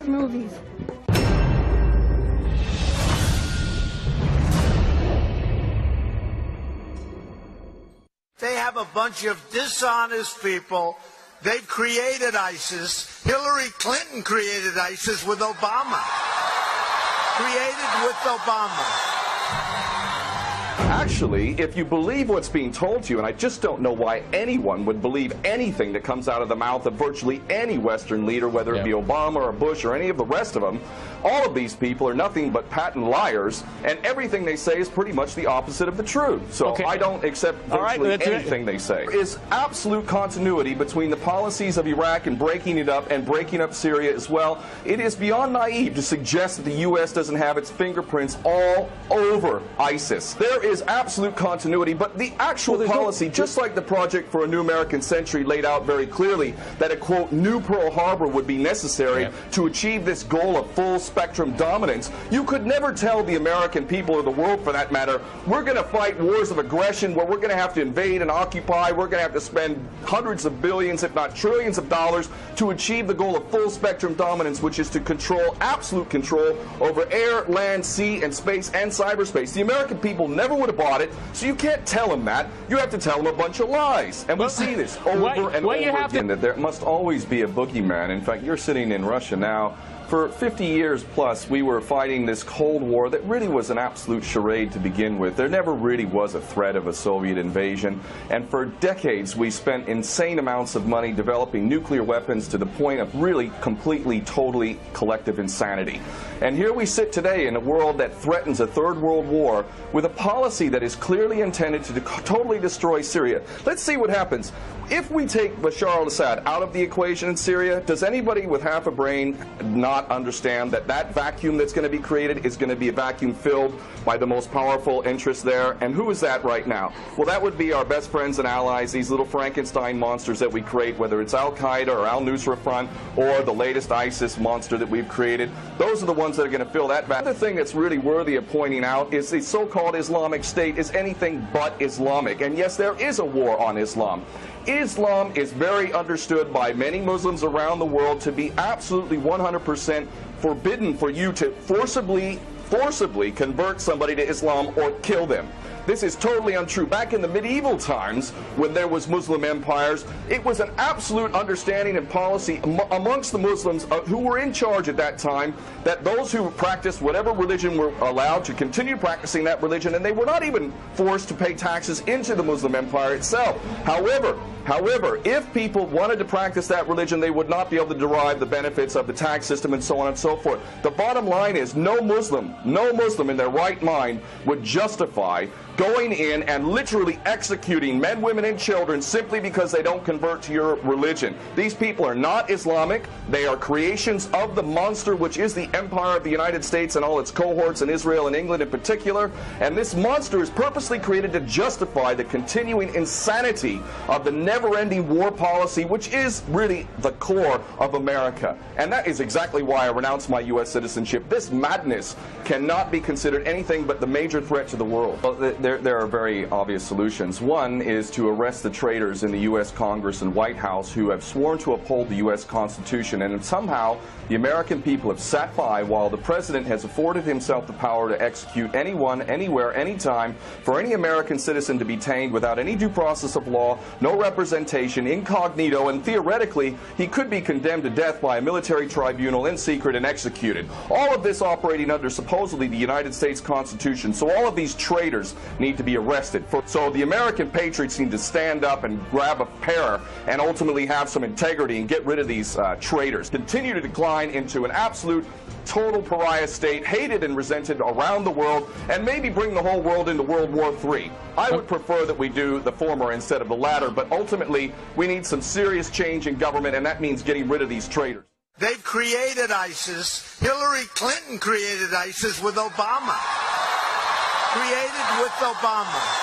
movies. They have a bunch of dishonest people. They've created ISIS. Hillary Clinton created ISIS with Obama. Created with Obama. Actually, if you believe what's being told to you, and I just don't know why anyone would believe anything that comes out of the mouth of virtually any Western leader, whether it be Obama or Bush or any of the rest of them, all of these people are nothing but patent liars, and everything they say is pretty much the opposite of the truth. So I don't accept virtually anything they say. There is absolute continuity between the policies of Iraq and breaking it up and breaking up Syria as well. It is beyond naive to suggest that the U.S. doesn't have its fingerprints all over ISIS. There is absolute continuity, but the actual policy, just like the Project for a New American Century laid out very clearly, that a, quote, new Pearl Harbor would be necessary to achieve this goal of full spectrum dominance, you could never tell the American people, or the world for that matter, we're going to fight wars of aggression where we're going to have to invade and occupy, we're going to have to spend hundreds of billions, if not trillions of dollars to achieve the goal of full spectrum dominance, which is to control, absolute control over air, land, sea, and space, and cyberspace. The American people never would have bought it, so you can't tell them that. You have to tell them a bunch of lies. And we see this over and over again, that there must always be a boogeyman. In fact, you're sitting in Russia now. For 50 years plus, we were fighting this Cold War that really was an absolute charade to begin with. There never really was a threat of a Soviet invasion. And for decades, we spent insane amounts of money developing nuclear weapons to the point of really completely, totally collective insanity. And here we sit today in a world that threatens a third world war with a policy that is clearly intended to totally destroy Syria. Let's see what happens. If we take Bashar al-Assad out of the equation in Syria, does anybody with half a brain not understand that that vacuum that's going to be created is going to be a vacuum filled by the most powerful interests there? And who is that right now? Well, that would be our best friends and allies, these little Frankenstein monsters that we create, whether it's Al-Qaeda or Al-Nusra Front or the latest ISIS monster that we've created. Those are the ones that are going to fill that vacuum. Another thing that's really worthy of pointing out is the so-called Islamic State is anything but Islamic. And yes, there is a war on Islam. Islam is very understood by many Muslims around the world to be absolutely 100% forbidden for you to forcibly convert somebody to Islam or kill them. This is totally untrue. Back in the medieval times, when there was Muslim empires, it was an absolute understanding and policy amongst the Muslims who were in charge at that time that those who practiced whatever religion were allowed to continue practicing that religion, and they were not even forced to pay taxes into the Muslim empire itself. However, if people wanted to practice that religion, they would not be able to derive the benefits of the tax system and so on and so forth. The bottom line is no Muslim in their right mind would justify going in and literally executing men, women, and children simply because they don't convert to your religion. These people are not Islamic. They are creations of the monster, which is the empire of the United States and all its cohorts in Israel and England in particular. And this monster is purposely created to justify the continuing insanity of the never-ending war policy, which is really the core of America. And that is exactly why I renounce my U.S. citizenship. This madness cannot be considered anything but the major threat to the world. Well, there are very obvious solutions. One is to arrest the traitors in the U.S. Congress and White House who have sworn to uphold the U.S. Constitution, and somehow the American people have sat by while the President has afforded himself the power to execute anyone, anywhere, anytime, for any American citizen to be detained without any due process of law, no representation, incognito, and theoretically he could be condemned to death by a military tribunal in secret and executed. All of this operating under supposedly the United States Constitution. So all of these traitors need to be arrested. So the American patriots need to stand up and grab a pair and ultimately have some integrity and get rid of these traitors. Continue to decline into an absolute total pariah state, hated and resented around the world, and maybe bring the whole world into World War III. I would prefer that we do the former instead of the latter, but ultimately we need some serious change in government, and that means getting rid of these traitors. They've created ISIS. Hillary Clinton created ISIS with Obama. Created with Obama.